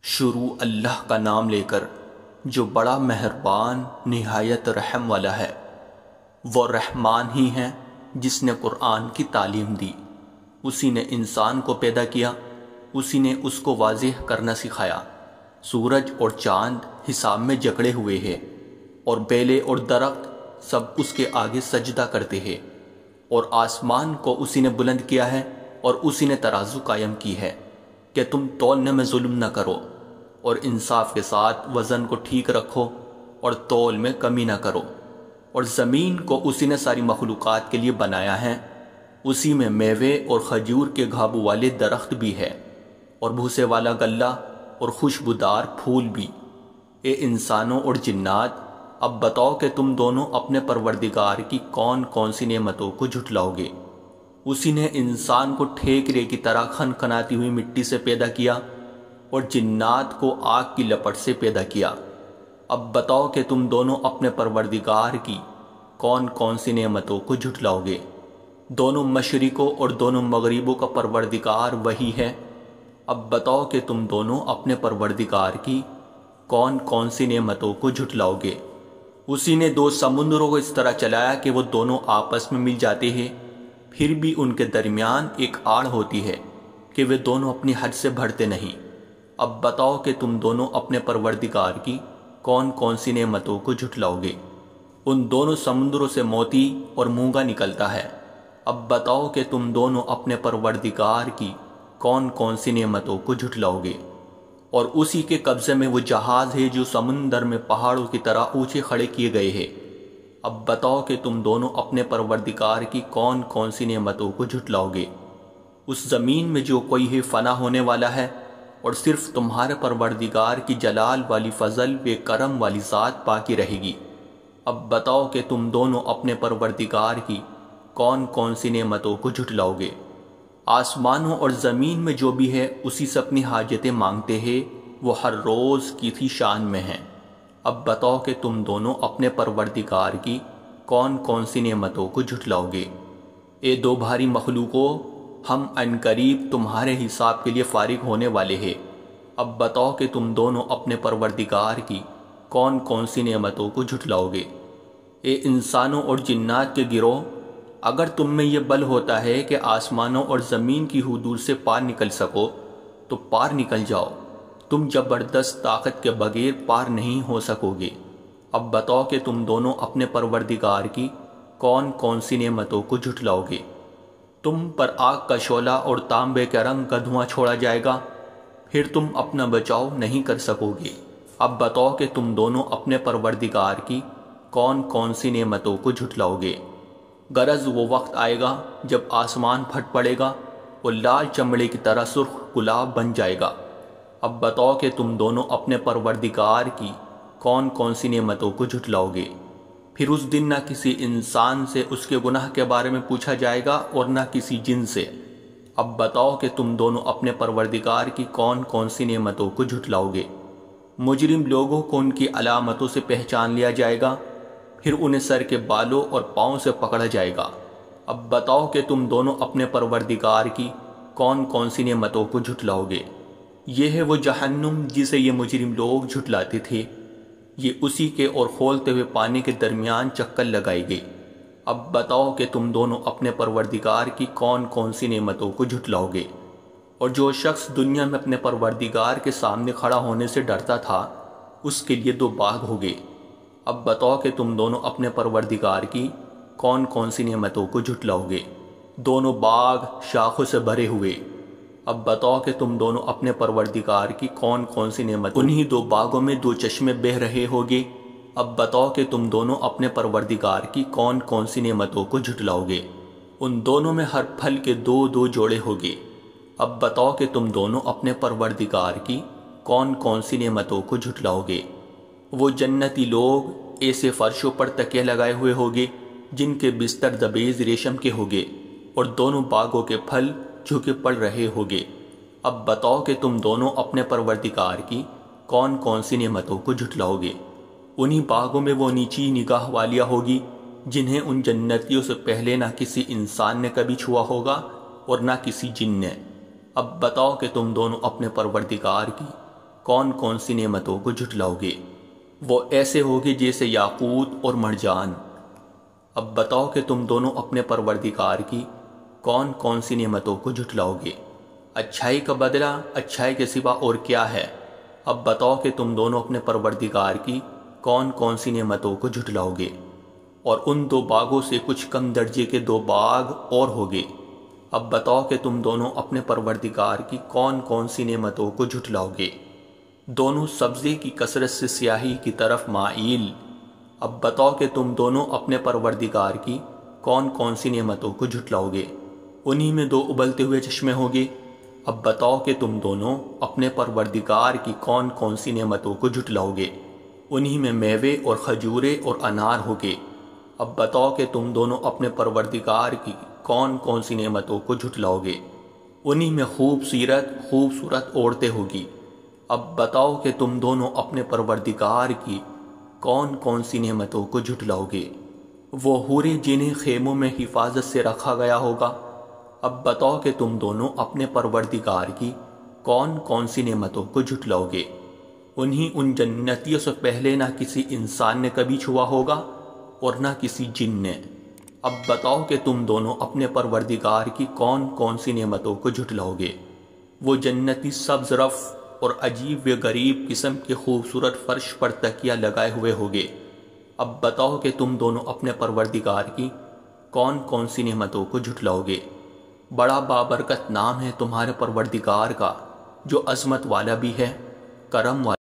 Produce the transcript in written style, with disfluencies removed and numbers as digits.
شروع اللہ کا نام لے کر جو بڑا مہربان نہایت رحم والا ہے۔ وہ رحمان ہی ہیں جس نے قرآن کی تعلیم دی، اسی نے انسان کو پیدا کیا، اسی نے اس کو واضح کرنا سکھایا۔ سورج اور چاند حساب میں جکڑے ہوئے ہیں اور بیلے اور درخت سب اس کے آگے سجدہ کرتے ہیں، اور آسمان کو اسی نے بلند کیا ہے اور اسی نے ترازو قائم کی ہے کہ تم تولنے میں ظلم نہ کرو اور انصاف کے ساتھ وزن کو ٹھیک رکھو اور تول میں کمی نہ کرو۔ اور زمین کو اسی نے ساری مخلوقات کے لیے بنایا ہے، اسی میں میوے اور کھجور کے گھابو والے درخت بھی ہے اور بھوسے والا غلہ اور خوشبودار پھول بھی۔ اے انسانوں اور جنات، اب بتاؤ کہ تم دونوں اپنے پروردگار کی کون کون سی نعمتوں کو جھٹلاؤ گے۔ اسی نے انسان کو ٹھیکرے کی طرح کھنکھناتی ہوئی مٹی سے پیدا کیا اور جنات کو آگ کی لپٹ سے پیدا کیا۔ اب بتاؤ کہ تم دونوں اپنے پروردگار کی کون کون سی نعمتوں کو جھٹلاؤ گے۔ دونوں مشرقوں اور دونوں مغربوں کا پروردگار وہی ہے۔ اب بتاؤ کہ تم دونوں اپنے پروردگار کی کون کون سی نعمتوں کو جھٹلاؤ گے۔ اسی نے دو سمندروں کو اس طرح چلایا کہ وہ دونوں آپس میں مل جاتے ہیں، پھر بھی ان کے درمیان ایک آڑ ہوتی ہے کہ وہ دونوں اپنی حد سے بڑھتے نہیں۔ اب بتاؤ کہ تم دونوں اپنے پروردگار کی کون کون سی نعمتوں کو جھٹلاؤ گے۔ ان دونوں سمندروں سے موتی اور مونگا نکلتا ہے۔ اب بتاؤ کہ تم دونوں اپنے پروردگار کی کون کون سی نعمتوں کو جھٹلاؤ گے۔ اور اسی کے قبضے میں وہ جہاز ہے جو سمندر میں پہاڑوں کی طرح اونچے کھڑے کیے گئے ہیں۔ اب بتاؤ کہ تم دونوں اپنے پروردگار کی کون کون سی نعمتوں کو جھٹلاؤ گے۔ اس زمین میں جو کوئی ہے فنا ہونے والا ہے، اور صرف تمہارے پروردگار کی جلال والی فضل بے کرم والی ذات باقی رہے گی۔ اب بتاؤ کہ تم دونوں اپنے پروردگار کی کون کون سی نعمتوں کو جھٹلاؤ گے۔ آسمانوں اور زمین میں جو بھی ہے اسی سے اپنی حاجتیں مانگتے ہیں، وہ ہر روز کی تھی شان میں ہیں۔ اب بتاؤ کہ تم دونوں اپنے پروردگار کی کون کون سی نعمتوں کو جھٹلاؤ گے۔ اے دو بھاری مخلوقوں، ہم عنقریب تمہارے حساب کے لیے فارغ ہونے والے ہیں۔ اب بتاؤ کہ تم دونوں اپنے پروردگار کی کون کون سی نعمتوں کو جھٹلاؤ گے۔ اے انسانوں اور جنات کے گروہ، اگر تم میں یہ بل ہوتا ہے کہ آسمانوں اور زمین کی حدود سے پار نکل سکو تو پار نکل جاؤ، تم زبردست طاقت کے بغیر پار نہیں ہو سکو گے۔ اب بتاؤ کہ تم دونوں اپنے پروردگار کی کون کون سی نعمتوں کو جھٹلاؤ گے۔ تم پر آگ کا شعلہ اور تانبے کے رنگ کا دھواں چھوڑا جائے گا، پھر تم اپنا بچاؤ نہیں کر سکو گے۔ اب بتاؤ کہ تم دونوں اپنے پروردگار کی کون کون سی نعمتوں کو جھٹلاؤ گے۔ غرض وہ وقت آئے گا جب آسمان پھٹ پڑے گا اور لال چمڑے کی طرح سرخ گلاب بن جائے گا۔ اب بتاؤ کہ تم دونوں اپنے پروردگار کی کون کون سی نعمتوں کو جھٹلاؤ گے۔ پھر اس دن نہ کسی انسان سے اس کے گناہ کے بارے میں پوچھا جائے گا اور نہ کسی جن سے۔ اب بتاؤ کہ تم دونوں اپنے پروردگار کی کون کون سی نعمتوں کو جھٹلاؤ گے۔ مجرم لوگوں کو ان کی علامتوں سے پہچان لیا جائے گا، پھر انہیں سر کے بالوں اور پاؤں سے پکڑا جائے گا۔ اب بتاؤ کہ تم دونوں اپنے پروردگار کی کون کون سی نعمتوں کو جھٹلاؤ گے۔ یہ ہے وہ جہنم جسے یہ مجرم لوگ جھٹلاتے تھے، یہ اسی کے اور کھولتے ہوئے پانی کے درمیان چکر لگائی گئی۔ اب بتاؤ کہ تم دونوں اپنے پروردگار کی کون کون سی نعمتوں کو جھٹلاؤ گے۔ اور جو شخص دنیا میں اپنے پروردگار کے سامنے کھڑا ہونے سے ڈرتا تھا، اس کے لیے دو باغ ہو گئے۔ اب بتاؤ کہ تم دونوں اپنے پروردگار کی کون کون سی نعمتوں کو جھٹلاؤ گے۔ دونوں باغ شاخوں سے بھرے ہوئے۔ اب بتاؤ کہ تم دونوں اپنے پروردگار کی کون کون سی نعمت۔ انہی دو باغوں میں دو چشمے بہہ رہے ہوگے۔ اب بتاؤ کہ تم دونوں اپنے پروردگار کی کون کون سی نعمتوں کو جھٹلاؤ گے۔ ان دونوں میں ہر پھل کے دو دو جوڑے ہوگے۔ اب بتاؤ کہ تم دونوں اپنے پروردگار کی کون کون سی نعمتوں کو جھٹلاؤ گے۔ وہ جنتی لوگ ایسے فرشوں پر تکیے لگائے ہوئے ہوگے جن کے بستر زبیز ریشم کے ہوگے، اور دونوں باغوں کے پھل جھکے پڑ رہے ہوگے۔ اب بتاؤ کہ تم دونوں اپنے پروردگار کی کون کون سی نعمتوں کو جھٹلاؤ گے۔ انہی باغوں میں وہ نیچی نگاہ والیاں ہوگی جنہیں ان جنتیوں سے پہلے نہ کسی انسان نے کبھی چھوا ہوگا اور نہ کسی جن نے۔ اب بتاؤ کہ تم دونوں اپنے پروردگار کی کون کون سی نعمتوں کو جھٹلاؤ گے؟ وہ ایسے ہوگے جیسے یاقوت اور مرجان۔ اب بتاؤ کہ تم دونوں اپنے پروردگار کی کون کون سی نعمتوں کو جھٹلاؤ گے؟ اچھائی کا بدلہ اچھائی کے سوا اور کیا ہے؟ اب بتاؤ کہ تم دونوں اپنے پروردگار کی کون کون سی نعمتوں کو جھٹلاؤ گے؟ اور ان دو باغوں سے کچھ کم درجے کے دو باغ اور ہوگے۔ اب بتاؤ کہ تم دونوں اپنے پروردگار کی کون کون سی نعمتوں کو جھٹلاؤ گے؟ دونوں سبزے کی کثرت سے سیاہی کی طرف مائل۔ اب بتاؤ کہ تم دونوں اپنے پروردگار کی کون کون سی نعمتوں کو جھٹلاؤ گے؟ انہی میں دو ابلتے ہوئے چشمے ہوگے۔ اب بتاؤ کہ تم دونوں اپنے پروردگار کی کون کون سی نعمتوں کو جھٹلاؤ گے؟ انہی میں میوے اور کھجورے اور انار ہوگے۔ اب بتاؤ کہ تم دونوں اپنے پروردگار کی کون کون سی نعمتوں کو جھٹلاؤ گے؟ انہی میں خوبصورت عورتیں ہوگی۔ اب بتاؤ کہ تم دونوں اپنے پروردگار کی کون کون سی نعمتوں کو جھٹلاؤ گے؟ وہ حوریں جنہیں خیموں میں حفاظت سے رکھا گیا ہوگا۔ اب بتاؤ کہ تم دونوں اپنے پروردگار کی کون کون سی نعمتوں کو جھٹلاؤ گے؟ انہی ان جنتیوں سے پہلے نہ کسی انسان نے کبھی چھوا ہوگا اور نہ کسی جن نے۔ اب بتاؤ کہ تم دونوں اپنے پروردگار کی کون کون سی نعمتوں کو جھٹلاؤ گے؟ وہ جنتی سبز رف اور عجیب و غریب قسم کے خوبصورت فرش پر تکیہ لگائے ہوئے ہوگے۔ اب بتاؤ کہ تم دونوں اپنے پروردگار کی کون کون سی نعمتوں کو جھٹلاؤ گے؟ بڑا بابرکت نام ہے تمہارے پروردگار کا، جو عظمت والا بھی ہے، کرم والا